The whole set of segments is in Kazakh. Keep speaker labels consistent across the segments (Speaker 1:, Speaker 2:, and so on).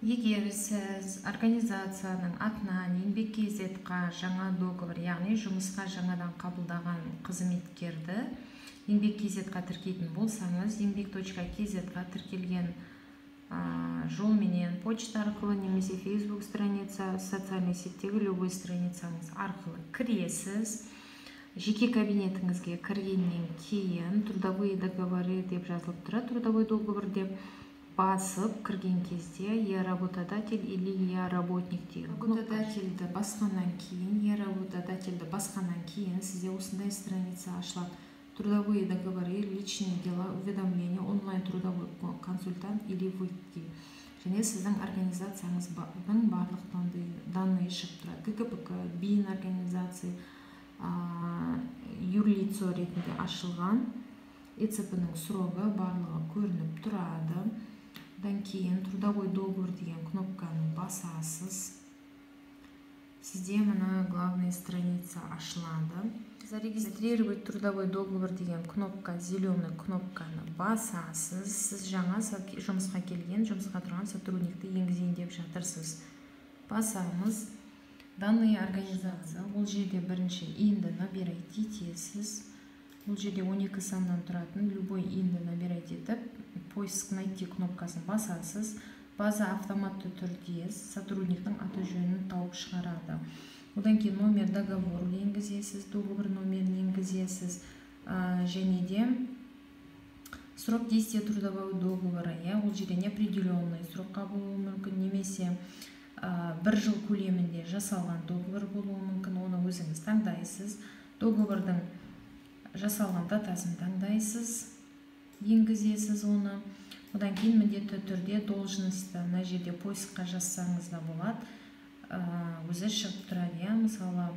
Speaker 1: Егер сіз организацияның атынан еңбек KZ-қа жаңа договор, яғни жұмысқа жаңадан қабылдаған қызметкерді еңбек KZ-қа тіркейтін болсаңыз, еңбек.kz-қа тіркелген жолменен почта арқылы немесе Facebook страница, социальный сеттегі любой страницаңыз арқылы кіресіз. Жеке кабинетіңізге кіргеннен кейін трудовые договоры деп жазылып тұрады. Трудовой договор деп басып кірген кезде я работодатель или я работник дейді. Работодательді басқаннан кейін сізде осындай страница ашылады. Трудовые договоры, личные дела, уведомления, онлайн трудовой консультант или выйти. Және сіздің организацияңыздың барлық данные шығып тұрады. ГКПК, БИН организации, юрлицо ретінде ашылған, ЕЦП-ның срогы барлығы көрініп тұрады. Одан кейін трудовой договор деген кнопканы басасыз. Сізде мына главная страница ашылады. Зарегистрировать трудовой договор деген кнопка, зеленый кнопканы басасыз. Сіз жаңа жұмысқа келген, жұмысқа тұрған сотрудникті енгізейін деп жатырсыз. Басамыз. Данные организация. Бұл жерде бірінші инді набирать етесіз. Бұл жерде 12 сандан тұратын любой инді набирать етіп, поиск найти кнопкасын басасыз. База автоматты түрде сотрудниктің аты жөнін тауып шығарады. Одан кейін номер договор енгізесіз, договор номерін енгізесіз, және де срок действия трудового договора, ол жерде неопределенный срокқа болуы мүмкін, немесе бір жыл көлемінде жасалған договор болуы мүмкін, оны өзіңіз таңдайсыз. Договордың жасалған датасын таңдайсыз, енгізесіз оны. Одан кейін міндетті түрде должностьті мына жерде поискқа жазсаңыз да болады. Өзі шығып тұрады, мысалы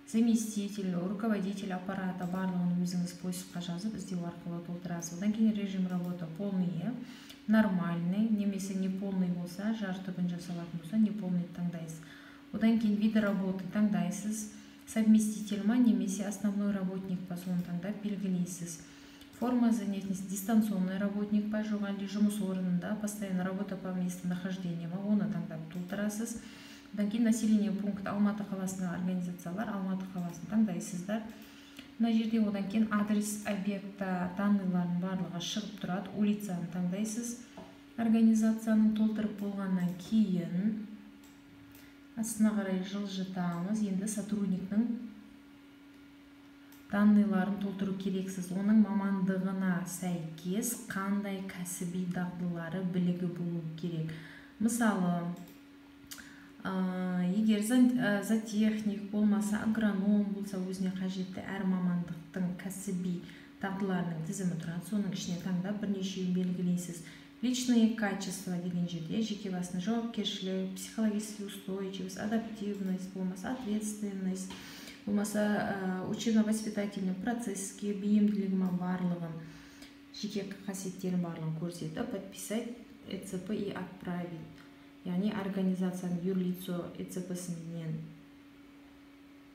Speaker 1: заместитель, руководитель аппарата барлығын өзіңіз поискқа жазып іздеу арқылы толтырасыз. Одан кейін режим работа полный, нормальный, немесе не полный болса, жарты күн жасалатын болса, не полный таңдайсыз. Одан кейін виды работы таңдайсыз, совместитель ма, немесе основной работник па, соны таңдап белгілейсіз. Форма занятости, дистанционный работник па, жоқ әлде жұмыс орнында, постоянно работа по месту нахождения ма, оны таңдап толтырасыз. Одан кейін население пункт Алматы қаласындағы организациялар, Алматы қаласын таңдайсыздар. Мына жерде одан кейін адрес объекта данныйларын барлығы шығып тұрады, улицаны таңдайсыз. Организацияның толтырып болғаннан кейін астына қарай жылжытамыз. Енді сотрудниктің данныйларын толтыру керексіз. Оның мамандығына сәйкес қандай кәсіби дағдылары, білігі болу керек. Мысалы, егер зоотехник болмаса, агроном болса, өзіне қажетті әр мамандықтың кәсіби дағдыларының тізімі тұрады. Соның ішіне таңдап бірнешеуін белгілейсіз. Личные качества деген жерде жеке басына жауапкершілік, психологическая устойчивость, адаптивность, болмаса ответственность, болмаса учебно-воспитательный процесске бейімділігімен барлығын, жеке қасиеттерін барлығын көрсетіп, подписать ЕЦП и отправить. Яғни организацияның юрлицо ЕЦП-сінен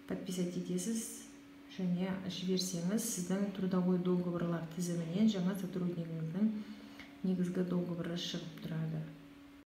Speaker 1: подписать етесіз, және жіберсеңіз, сіздің трудовой договорлар тізімінен жаңа сотруднигіңіздің негізгі договоры шығып тұрады.